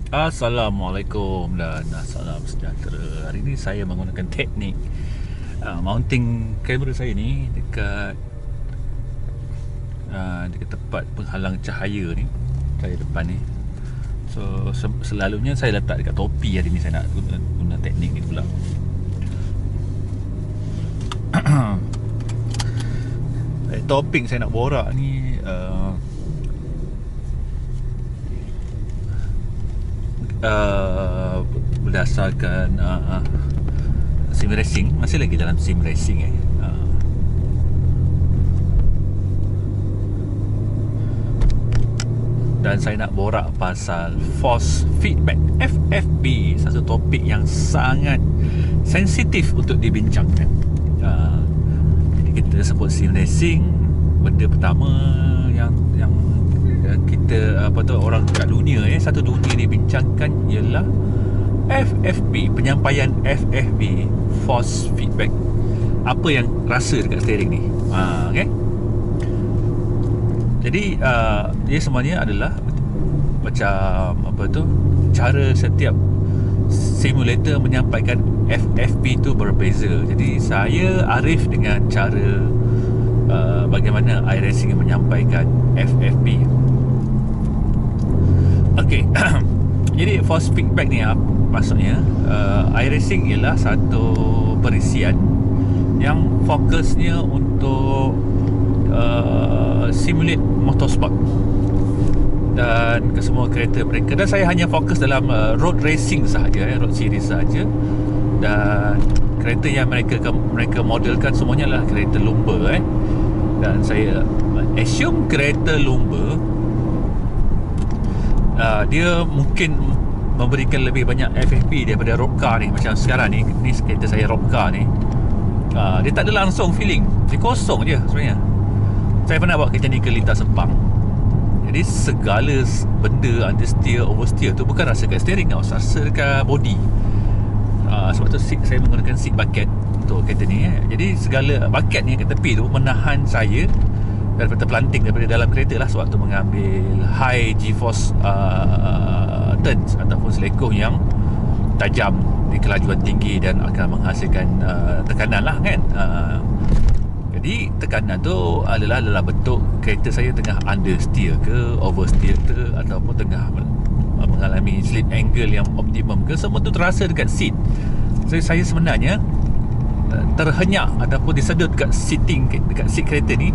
Assalamualaikum dan salam sejahtera. Hari ini saya menggunakan teknik mounting kamera saya ni dekat tempat penghalang cahaya ni, cahaya depan ni. So selalunya saya letak dekat topi. Hari ni saya nak guna teknik ni pula. Topik saya nak borak ni berdasarkan sim racing. Masih lagi dalam sim racing dan saya nak borak pasal force feedback, FFB. Satu topik yang sangat sensitif untuk dibincangkan. Jadi kita sebut sim racing, benda pertama yang kita orang kat dunia satu dunia dibincangkan ialah FFB, penyampaian FFB, force feedback. Apa yang rasa dekat steering ni, okay? Jadi dia sebenarnya adalah macam cara setiap simulator menyampaikan FFB tu berbeza. Jadi saya arif dengan cara bagaimana iRacing menyampaikan FFB. Okey. Jadi force feedback ni maksudnya iRacing ialah satu perisian yang fokusnya untuk simulate motorsport dan kesemua kereta mereka. Dan saya hanya fokus dalam road racing sahaja, road series sahaja. Dan kereta yang mereka modelkan semuanya adalah kereta lumba dan saya assume kereta lumba dia mungkin memberikan lebih banyak FFB daripada road car ni. Macam sekarang ni kereta saya road car ni, dia tak ada langsung feeling, dia kosong je sebenarnya. Saya pernah bawa kereta ni ke Lintas Sepang. Jadi segala benda understeer, oversteer tu bukan rasa kat steering tau, rasa dekat body. Sebab tu saya menggunakan seat bucket untuk kereta ni. Jadi segala bucket ni kat tepi tu menahan saya daripada terpelanting daripada dalam kereta lah, sewaktu mengambil high G-force turns ataupun selekoh yang tajam di kelajuan tinggi dan akan menghasilkan tekanan lah kan. Jadi tekanan tu adalah dalam bentuk kereta saya tengah understeer ke, oversteer ke, ataupun tengah mengalami slip angle yang optimum ke, semua tu terasa dekat seat. So, saya sebenarnya terhenyak ataupun disedut dekat seat kereta ni.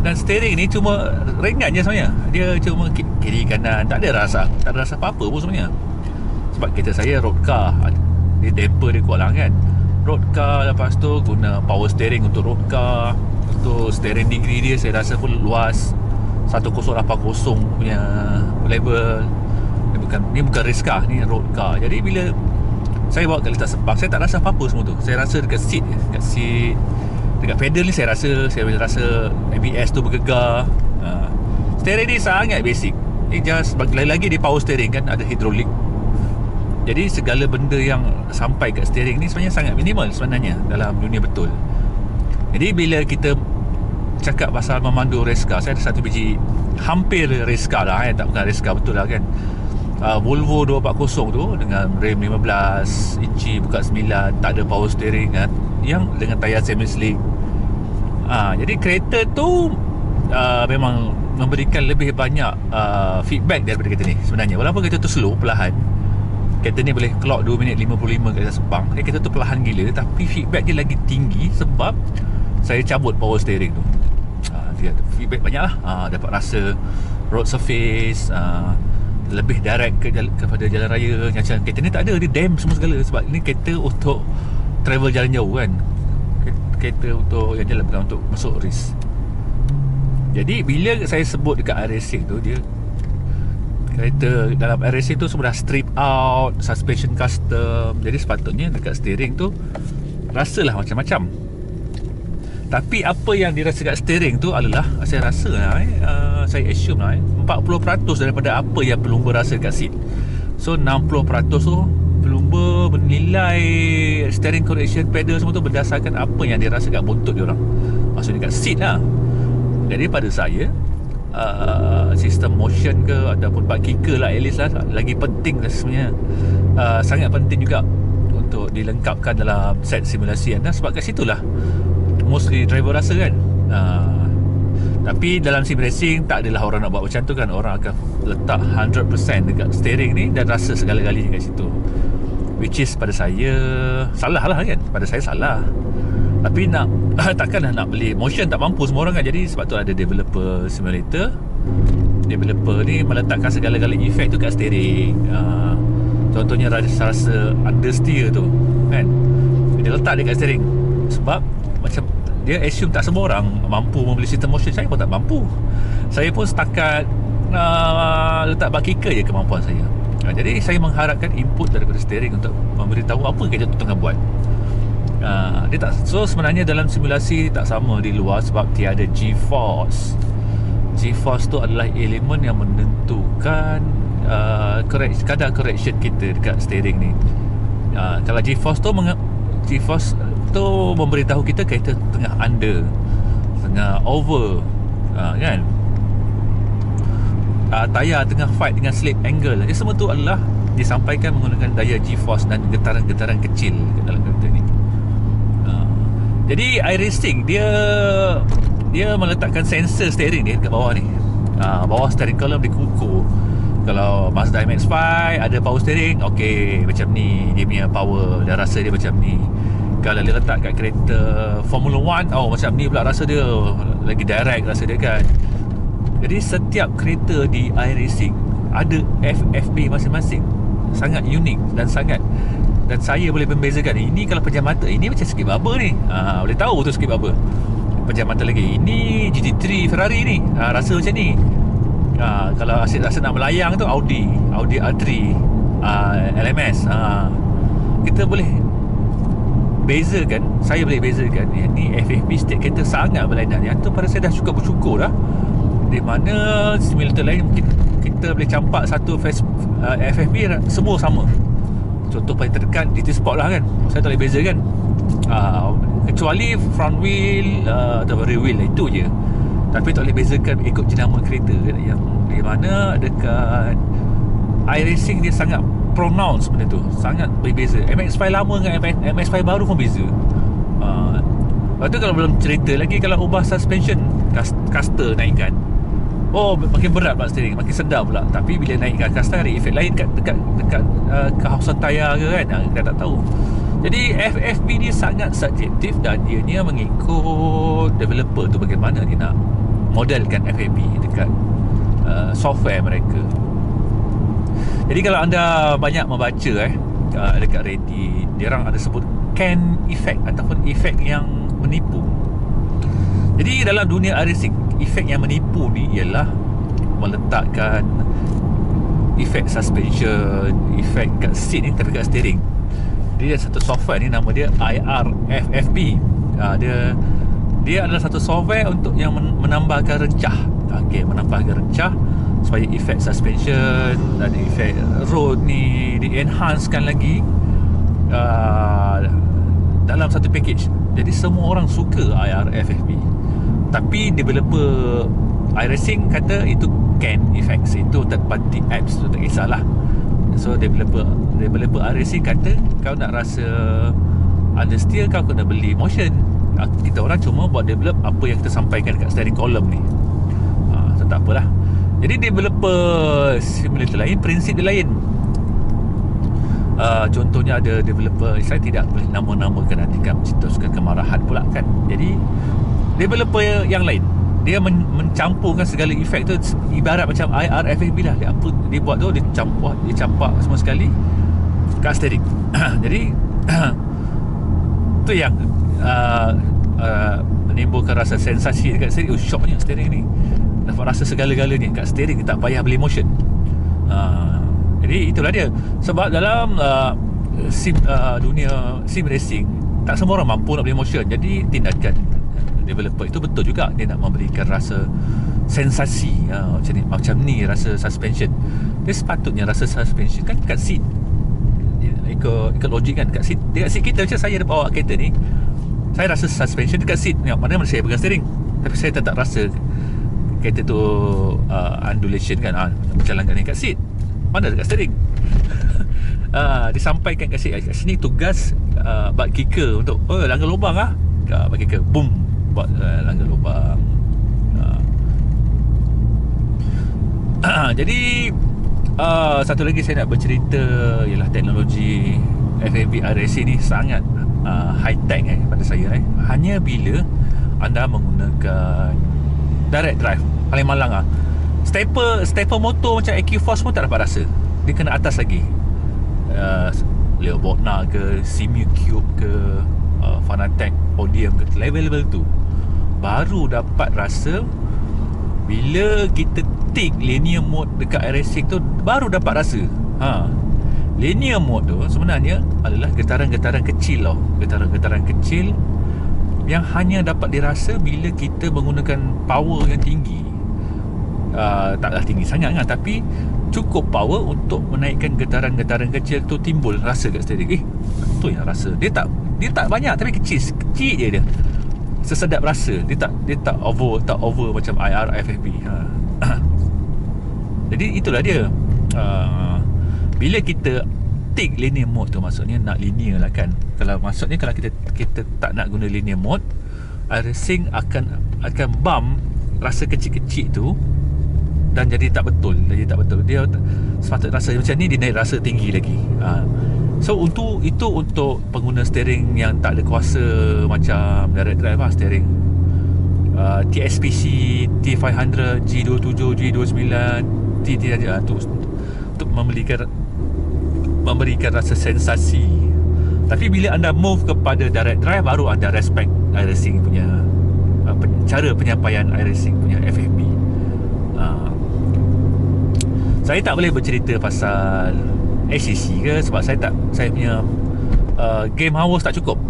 Dan steering ni cuma ringan je sebenarnya. Dia cuma kiri kanan, tak ada rasa apa-apa pun sebenarnya. Sebab kereta saya road car, dia damper dia kuat lah kan. Road car, lepas tu guna power steering untuk road car. Untuk steering degree dia saya rasa pun luas, 1080 punya level. Ni bukan race car, ni road car. Jadi bila saya bawa ke Lintas Sepang, saya tak rasa apa-apa semua tu. Saya rasa dekat seat, dekat pedal ni saya rasa ABS tu bergegar. Steering ni sangat basic. Ni just lagi-lagi di power steering kan, ada hidrolik. Jadi segala benda yang sampai kat steering ni sebenarnya sangat minimal sebenarnya dalam dunia betul. Jadi bila kita cakap pasal memandu race car, saya ada satu biji hampir race car lah, tak bukan race car betul lah kan. Volvo 240 tu dengan rim 15 inci buka 9, tak ada power steering kan, yang dengan tayar semi slick. Jadi kereta tu memang memberikan lebih banyak feedback daripada kereta ni sebenarnya. Walaupun kereta tu slow, perlahan, kereta ni boleh clock 2 minit 55 kat Sepang, kereta tu perlahan gila, tapi feedback dia lagi tinggi sebab saya cabut power steering tu. Dia feedback banyak lah. Dapat rasa road surface, lebih direct kepada jalan raya. Macam kereta ni tak ada, dia dam semua segala. Sebab ni kereta untuk travel jalan jauh kan, kereta untuk yang jalan, bukan untuk masuk race. Jadi bila saya sebut dekat iRacing tu, dia kereta dalam iRacing tu semua dah strip out, suspension custom. Jadi sepatutnya dekat steering tu rasalah macam-macam. Tapi apa yang dirasa kat steering tu adalah, saya rasa saya assume 40% daripada apa yang pelumba rasa kat seat. So 60% tu pelumba menilai steering correction pedal semua tu berdasarkan apa yang dia rasa kat buntut dia orang, maksudnya kat seat lah. Jadi pada saya sistem motion ke ataupun bug kicker lah, at least lah, lagi penting lah sebenarnya. Sangat penting juga untuk dilengkapkan dalam set simulasi anda, sebab kat situ lah mostly driver rasa kan. Tapi dalam sim racing tak adalah orang nak buat macam tu kan. Orang akan letak 100% dekat steering ni dan rasa segala-galanya kat situ, which is pada saya salah lah kan. Pada saya salah. Tapi nak takkanlah nak beli motion, tak mampu semua orang kan. Jadi sebab tu ada developer simulator. Developer ni meletakkan segala-galanya efek tu kat steering. Contohnya rasa understeer tu kan, dia letak dekat steering. Sebab macam dia assume tak semua orang mampu membeli sistem motion. Saya pun tak mampu. Saya pun setakat letak bug kicker je kemampuan saya. Jadi saya mengharapkan input daripada steering untuk memberitahu apa kerja tu tengah buat. Dia tak, so sebenarnya dalam simulasi tak sama di luar sebab tiada G-force. G-force tu adalah elemen yang menentukan kadar correction kita dekat steering ni. Kalau G-force tu memberitahu kita kereta tengah under, tengah over, kan, tayar tengah fight dengan slip angle. Jadi semua tu adalah disampaikan menggunakan daya G-force dan getaran-getaran kecil dalam kereta ni. Jadi iRacing dia meletakkan sensor steering dia dekat bawah ni. Bawah steering column dikukur. Kalau Mazda MX-5 ada power steering, okey, macam ni dia punya power, dia rasa dia macam ni. Kalau dia letak kat kereta Formula 1, macam ni pula rasa dia, lagi direct rasa dia kan. Jadi setiap kereta di iRacing ada FFP masing-masing. Sangat unik dan saya boleh membezakan. Ini kalau pejam mata, ini macam skip bumper ni. Boleh tahu tu skip bumper. Pejam mata lagi, ini GT3 Ferrari ni, rasa macam ni. Kalau asyik rasa nak melayang tu Audi R3, LMS. Kita boleh bezakan. Saya boleh bezakan yang ni FFP state kereta sangat berlainan. Yang tu pada saya dah cukup bersyukur dah. Di mana simulator lain kita boleh campak satu FFP semua sama. Contoh paling terdekat GT Sport lah kan, saya tak boleh beza kan. Kecuali front wheel atau rear wheel, itu je. Tapi tak boleh bezakan ikut jenama kereta kan? Yang di mana dekat iRacing dia sangat pronounce benda tu, sangat berbeza. MX-5 lama dengan MX-5 baru pun beza. Lepas tu kalau belum cerita lagi, kalau ubah suspension, caster naikkan, makin berat pula steering, makin sedap pula. Tapi bila naikkan caster ada efek lain dekat kehausan tayar ke kan, kita tak tahu. Jadi FFP ni sangat subjektif dan ianya mengikut developer tu bagaimana dia nak modelkan FFP dekat software mereka. Jadi kalau anda banyak membaca dekat Reddit, dia orang ada sebut can effect ataupun efek yang menipu. Jadi dalam dunia iRacing, efek yang menipu ni ialah meletakkan efek suspension, efek kat seat ni tapi kat steering. Dia satu software ni, nama dia IRFFP. Dia adalah satu software untuk yang menambahkan rencah. Menambahkan rencah supaya efek suspension dan efek road ni di-enhancekan lagi dalam satu package. Jadi semua orang suka IRFFP. Tapi developer iRacing kata itu can effects, itu third party apps, tu tak kisahlah. So developer iRacing kata kau nak rasa understeer, kau kena beli motion. Kita orang cuma buat develop apa yang kita sampaikan kat steering column ni. So tak apalah. Jadi developer simulator lain, prinsip dia lain. Contohnya ada developer, saya tidak boleh nama-namakan, nanti kan mencetuskan kemarahan pula kan. Jadi developer yang lain, dia mencampurkan segala efek tu, ibarat macam IRFFB lah. Dia buat tu, dia campak semua sekali kat steering. Jadi tu yang menimbulkan rasa sensasi dekat steering. Shocknya steering ni dapat rasa segala-galanya kat steering, tak payah beli motion. Jadi itulah dia. Sebab dalam dunia sim racing, tak semua orang mampu nak beli motion. Jadi tindakan developer itu betul juga. Dia nak memberikan rasa sensasi macam ni rasa suspension. Dia sepatutnya rasa suspension kan kat seat. Ikut logik kan, kat seat kita. Macam saya ada bawa kereta ni, saya rasa suspension dekat seat. Mana saya pegang steering, tapi saya tak rasa kereta tu undulation kan, berjalan kat seat, mana dekat steering. Disampaikan kat sini tugas buat kicker untuk langgar lubang buat kicker, boom, buat langgar lubang. Jadi satu lagi saya nak bercerita ialah teknologi FAV RSC ni sangat high tech pada saya hanya bila anda menggunakan direct drive. Paling malang stepper motor macam EQ-Force pun tak dapat rasa. Dia kena atas lagi, Leo Botna ke, Simu Cube ke, Fanatec Podium ke, level-level tu baru dapat rasa. Bila kita tick linear mode dekat racing tu, baru dapat rasa. Linear mode tu sebenarnya adalah getaran-getaran kecil tau. Getaran-getaran kecil yang hanya dapat dirasa bila kita menggunakan power yang tinggi. Taklah tinggi sangat kan, tapi cukup power untuk menaikkan getaran-getaran kecil tu timbul rasa kat steering. Tu yang rasa. Dia tak banyak tapi kecil je dia. Sesedap rasa. Dia tak over macam IR FFP. Jadi itulah dia. Bila kita tick linear mode tu, maksudnya nak linear lah kan. Kalau kita tak nak guna linear mode, racing akan bump rasa kecil-kecil tu dan jadi tak betul. Dia sepatutnya rasa macam ni, dia naik rasa tinggi lagi. So itu untuk pengguna steering yang tak ada kuasa macam direct drive steering TSPC, T500, G27, G29, T3 tu untuk memberikan rasa sensasi. Tapi bila anda move kepada direct drive, baru anda respect iRacing punya cara penyampaian iRacing punya FFP. Saya tak boleh bercerita pasal ACC ke, sebab saya punya game hours tak cukup.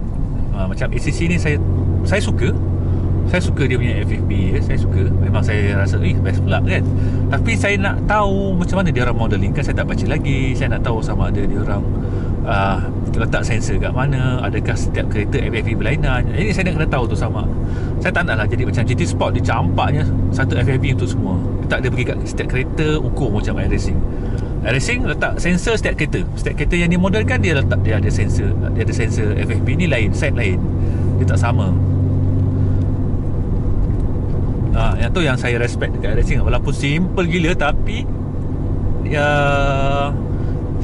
Macam ACC ni saya suka dia punya FFP. Saya suka, memang saya rasa best pula kan. Tapi saya nak tahu macam mana dia orang modeling kan, saya tak baca lagi. Saya nak tahu sama ada dia orang letak sensor kat mana, adakah setiap kereta FFP berlainan. Ini saya nak kena tahu tu sama. Saya tak naklah jadi macam GT Sport, dia campaknya satu FFP untuk semua. Dia tak ada pergi kat setiap kereta ukur macam iRacing. iRacing letak sensor setiap kereta. Setiap kereta yang dimodelkan dia ada sensor. Dia ada sensor FFP ni lain, set lain. Dia tak sama. Yang tu yang saya respect dekat iRacing. Walaupun simple gila, tapi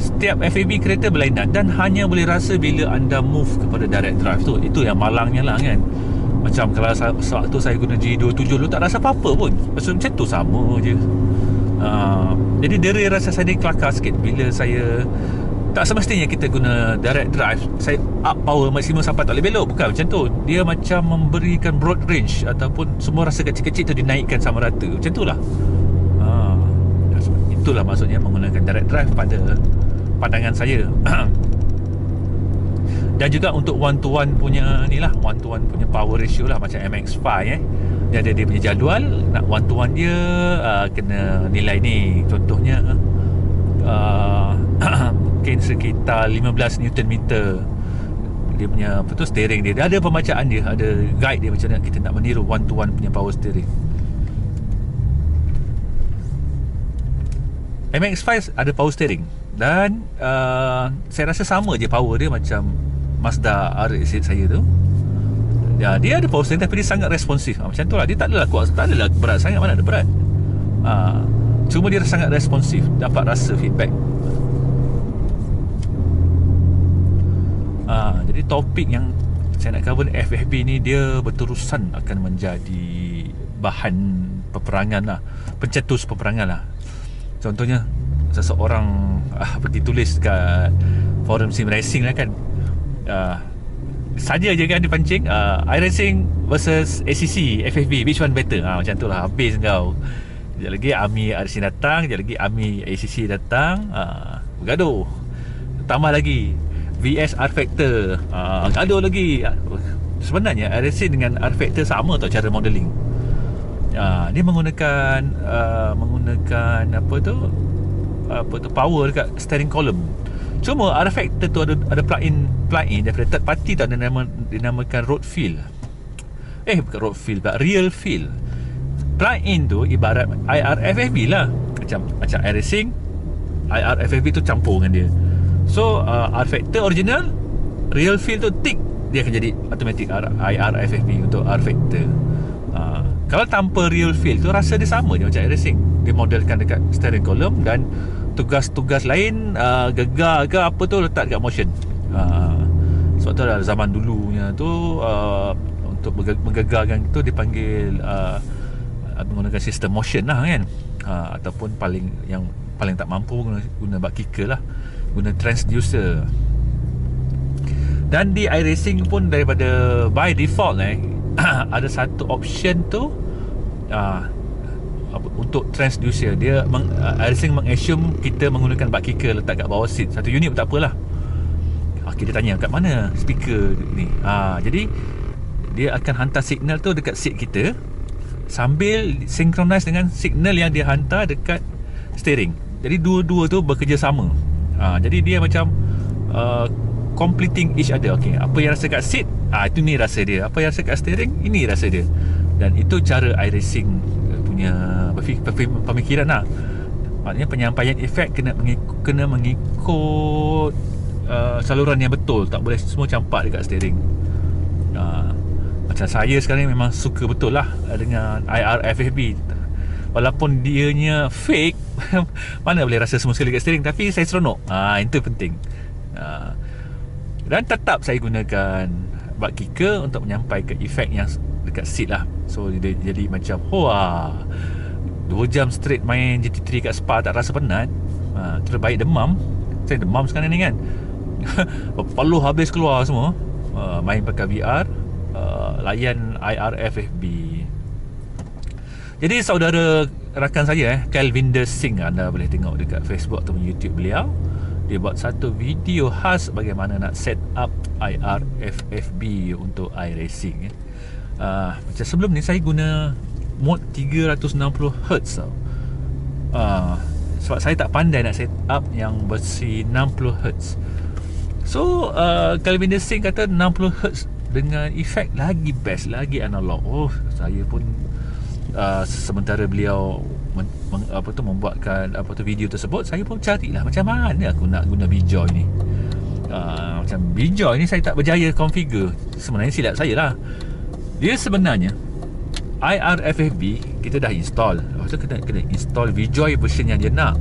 setiap FAB kereta berlainan dan hanya boleh rasa bila anda move kepada direct drive tu. Itu yang malangnya lah kan. Macam kalau waktu saya guna G27 dulu, tak rasa apa-apa pun. Macam tu sama je. Jadi deri rasa saya ni kelakar sikit bila saya tak semestinya kita guna direct drive. Saya up power maksimum sampai tak boleh belok. Bukan macam tu. Dia macam memberikan broad range, ataupun semua rasa kecil-kecil tu dinaikkan sama rata. Macam tu lah. Itulah maksudnya menggunakan direct drive pada pandangan saya. Dan juga untuk one to one punya ni lah, one to one punya power ratio lah. Macam MX-5 dia ada dia punya jadual. Nak one to one dia kena nilai ni. Contohnya mungkin sekitar 15 Newton meter. Dia punya steering dia ada pembacaan dia, ada guide dia macam mana kita nak meniru one to one punya power steering. MX-5 ada power steering. Dan saya rasa sama je power dia macam Mazda RX saya tu. Dia ada power steering tapi dia sangat responsif. Macam tu lah. Dia tak adalah kuat, tak adalah berat sangat. Mana ada berat. Cuma dia sangat responsif, dapat rasa feedback. Jadi topik yang saya nak cover FFP ni, dia berterusan akan menjadi bahan peperangan lah, pencetus peperangan lah. Contohnya seseorang pergi tulis kat forum sim racing lah kan, saja je kan dipancing, iRacing versus ACC FFP, which one better, macam tu lah. Habis kau. Sekejap lagi Ami RC datang, sekejap lagi Ami ACC datang, bergaduh. Tambah lagi VS R-Factor, gaduh lagi. Sebenarnya iRacing dengan R-Factor sama tau cara modeling. Dia menggunakan power dekat steering column. Cuma R-Factor tu ada plug-in daripada third party tau, dinamakan road feel. Bukan road feel, real feel. plug-in tu ibarat IRFFB lah. Macam iRacing, IRFFB tu campur dengan dia. So R Factor original, real feel tu tick, dia akan jadi automatic IRFFB untuk R Factor. Kalau tanpa real feel tu rasa dia sama je macam iRacing. Dia modelkan dekat steering column dan tugas-tugas lain, gegar ke apa tu letak dekat motion. Sebab tu adalah zaman dulunya tu, untuk menggegarkan tu dipanggil menggunakan sistem motion lah kan. Ataupun yang paling tak mampu guna butt kicker lah, guna transducer. Dan di iRacing pun daripada by default ada satu option tu untuk transducer. Dia iRacing mengassume kita menggunakan butt kicker letak kat bawah seat. Satu unit pun tak apalah. Kita tanya kat mana speaker ni. Jadi dia akan hantar signal tu dekat seat kita sambil synchronize dengan signal yang dia hantar dekat steering. Jadi dua-dua tu bekerjasama. Jadi dia macam completing each other. Okay, apa yang rasa kat seat, itu ni rasa dia. Apa yang rasa kat steering, ini rasa dia. Dan itu cara iRacing punya pemikiran lah. Maknanya penyampaian efek kena mengikut saluran yang betul. Tak boleh semua campak dekat steering. Macam saya sekarang memang suka betul lah dengan IRFFB. Walaupun dianya fake, mana boleh rasa semua sekali dekat steering, tapi saya seronok. Itu penting. Dan tetap saya gunakan butt kicker untuk menyampaikan efek yang dekat seat lah. So dia jadi macam 2 jam straight main GT3 kat Spa tak rasa penat. Terbaik demam. Saya demam sekarang ni kan. Paluh habis keluar semua. Main pakai VR, layan IRFFB. Jadi saudara rakan saya Calvinder Singh, anda boleh tengok dekat Facebook atau YouTube beliau. Dia buat satu video khas bagaimana nak set up IRFFB untuk iRacing. Macam sebelum ni saya guna mode 360Hz tau. Sebab saya tak pandai nak set up yang versi 60Hz. So Calvinder Singh kata 60Hz dengan efek lagi best, lagi analog. Saya pun sementara beliau membuatkan video tersebut, saya pun carilah macam mana aku nak guna Bejoy ni. Macam Bejoy ni saya tak berjaya configure. Sebenarnya silap saya lah. Dia sebenarnya IRFFB kita dah install. Lepas tu kena install Bejoy version yang dia nak,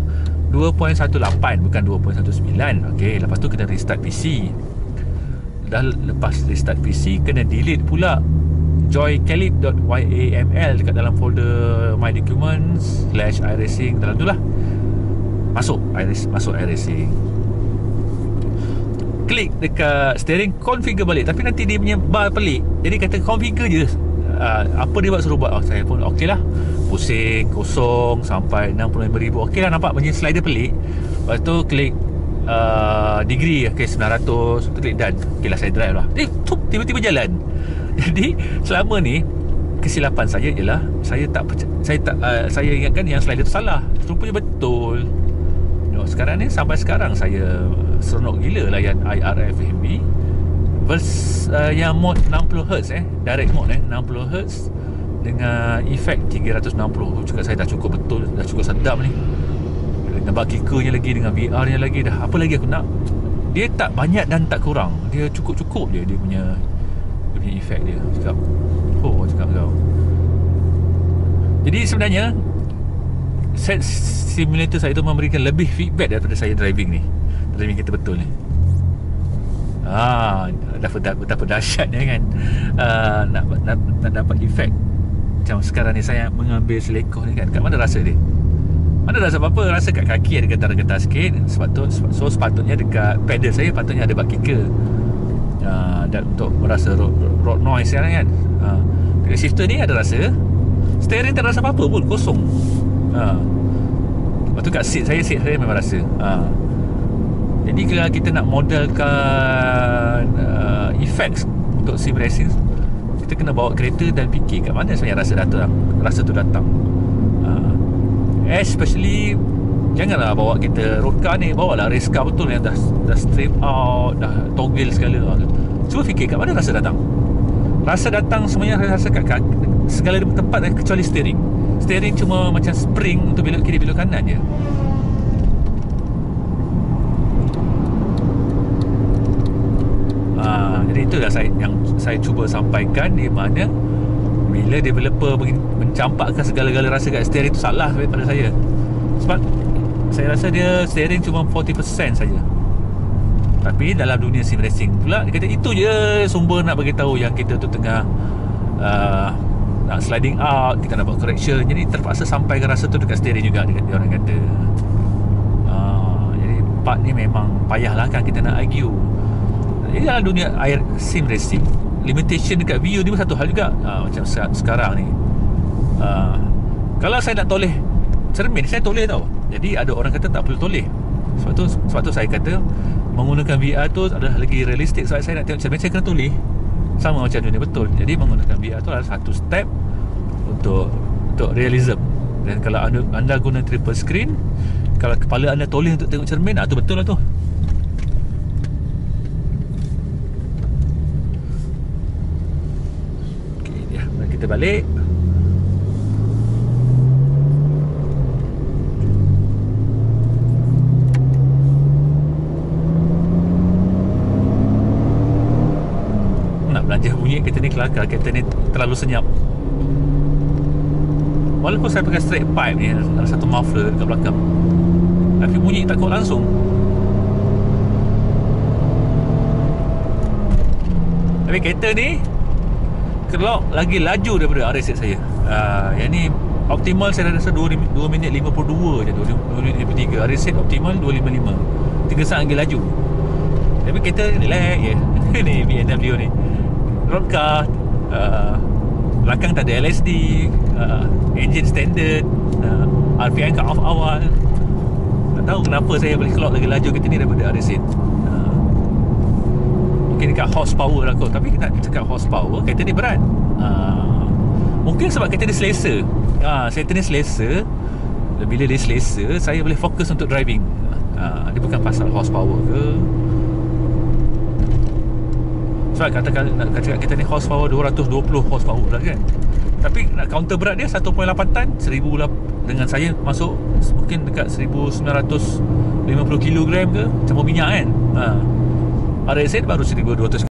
2.18 bukan 2.19. Okay, lepas tu kena restart PC. Dah lepas restart PC, kena delete pula joycalip.yaml dekat dalam folder my documents /iRacing, dalam tu lah. Masuk iRacing, klik dekat steering, configure balik. Tapi nanti dia punya bar pelik. Jadi kata configure je. Apa dia buat suruh buat. Saya pun okey lah, pusing kosong sampai 65,000. Okey lah, nampak punya slider pelik. Lepas tu klik degree, okey 900. Tu klik done. Okey lah, saya drive lah. Tiba-tiba jalan. Jadi selama ni kesilapan saya ialah saya ingatkan yang slider tu salah. Rupanya betul. Sekarang ni sampai sekarang saya seronok gila layan IRFFB yang mode 60Hz direct mode 60Hz dengan efek 360. Cakap saya dah cukup betul, dah cukup sedap ni. Dengan butt kickernya lagi, dengan VR nya lagi, dah apa lagi aku nak. Dia tak banyak dan tak kurang. Dia cukup-cukup je dia punya efek dia. Cakap kau. Jadi sebenarnya set simulator saya tu memberikan lebih feedback daripada saya driving kita betul ni. Betapa dahsyatnya kan. Nak dapat efek macam sekarang ni saya mengambil selekoh ni kan. Kat mana rasa dia? Mana rasa apa-apa? Rasa kat kaki ada getar-getar sikit. So sepatutnya dekat pedal saya patutnya ada butt kicker. Dan untuk merasa road noise kan. Dekat shifter ni ada rasa. Steering tak rasa apa-apa pun, kosong. Lepas tu kat seat saya memang rasa. Jadi kalau kita nak modelkan effects untuk sim racing, kita kena bawa kereta dan fikir kat mana sebenarnya rasa tu datang. Especially janganlah bawa kita road car ni, bawa lah race car betul yang dah strip out, dah toggle segala. Cuba fikir kat mana rasa datang. Rasa datang semuanya rasa kat segala tempat kecuali steering. Steering cuma macam spring untuk belok kiri belok kanan je. Jadi itulah yang saya cuba sampaikan, di mana bila developer mencampakkan segala-gala rasa kat steering tu salah daripada saya. Sebab saya rasa dia steering cuma 40% saja. Tapi dalam dunia sim racing pula, dia kata itu je sumber nak bagi tahu yang kita tu tengah nak sliding out, kita nak buat correction. Jadi terpaksa sampaikan rasa tu dekat steering juga, dia orang kata. Jadi part ni memang payahlah kan kita nak argue. Jadi dalam dunia air sim racing, limitation dekat VU ni pun satu hal juga. Macam sekarang ni, kalau saya nak toleh cermin, saya toleh tau. Jadi ada orang kata tak perlu toleh. Sebab tu saya kata menggunakan VR tu adalah lagi realistik. Sebab saya nak tengok cermin, saya kena toleh. Sama macam dunia betul. Jadi menggunakan VR tu adalah satu step untuk realism. Dan kalau anda guna triple screen, kalau kepala anda toleh untuk tengok cermin, tu betul lah tu. Kita balik. Nak belanja bunyi kereta ni kelakar. Kereta ni terlalu senyap. Walaupun saya pakai straight pipe ni, ada satu muffler dekat belakang, tapi bunyi tak kuat langsung. Tapi kereta ni kalau lagi laju daripada RS saya. Yang ni optimal saya rasa 2 minit 52 je, 2 minit 53. RS optimal 255. 3 saat lagi laju. Tapi kereta relax je. Ni BMW ni road car, belakang tak ada LSD, engine standard, RPM cut off awal. Tak tahu kenapa saya boleh clock lagi laju kereta ni daripada RS. Mungkin dekat horsepower lah kot. Tapi nak cakap horsepower, kereta ni berat. Mungkin sebab kereta ni selesa. Kereta ni selesa. Bila dia selesa, saya boleh fokus untuk driving. Dia bukan pasal horsepower ke. Sebab nak cakap kereta ni horsepower 220 horsepower lah kan. Tapi nak counter berat dia 1.8 tan, 1000 lah. Dengan saya masuk mungkin dekat 1950 kg ke, campur minyak kan. RS baru 1200